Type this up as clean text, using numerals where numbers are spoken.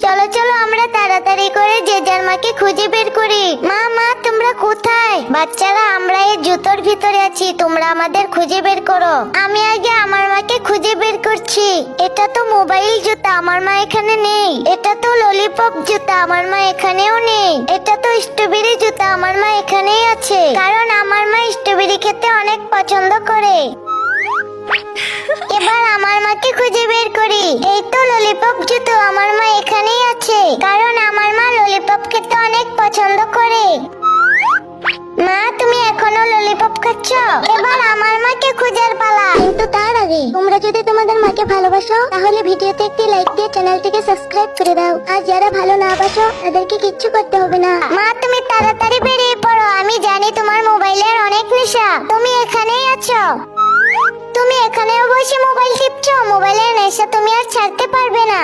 চলো চলো আমরা তাড়াতাড়ি করে যে যার মাকে খুঁজে বের করি। মা মা তোমরা কোথায়? বাচ্চারা আমরা এই জুতোর ভিতরে আছি, তোমরা আমাদের খুঁজে বের করো। আমি আগে আমার মাকে খুঁজে বের করছি। এটা তো মোবাইল জুতা, আমার মা এখানে নেই। এটা তো ললিপপ জুতা, আমার মা এখানেও নেই। এটা তো স্ট্রবেরি জুতা, আমার মা এখানেই আছে, কারণ আমার মা স্ট্রবেরি খেতে অনেক পছন্দ করে। এবার আমার মাকে খুঁজে বের করি। এই তো ললিপপ জুতো, আমার মা এখানেই আছে, কারণ আমার মা ললিপপ খেতে অনেক পছন্দ করে। মা তুমি এখনো ললিপপ খাচ্ছ? এবার আমার মাকে খোঁজার পালা। কিন্তু তার আগে তোমরা যদি তোমাদের মাকে ভালোবাসো তাহলে ভিডিওতে একটি লাইক দিয়ে চ্যানেলটিকে সাবস্ক্রাইব করে দাও। আর যারা ভালো না বাসো তাদেরকে কিচ্ছু করতে হবে না। মা তুমি তাড়াতাড়ি বেরিয়ে পড়ো, আমি জানি তোমার মোবাইলের অনেক নেশা। তুমি এখানেই আছো, তুমি এখানেও বসে মোবাইল টিপছো। মোবাইলের নেশা তুমি আর ছাড়তে পারবে না।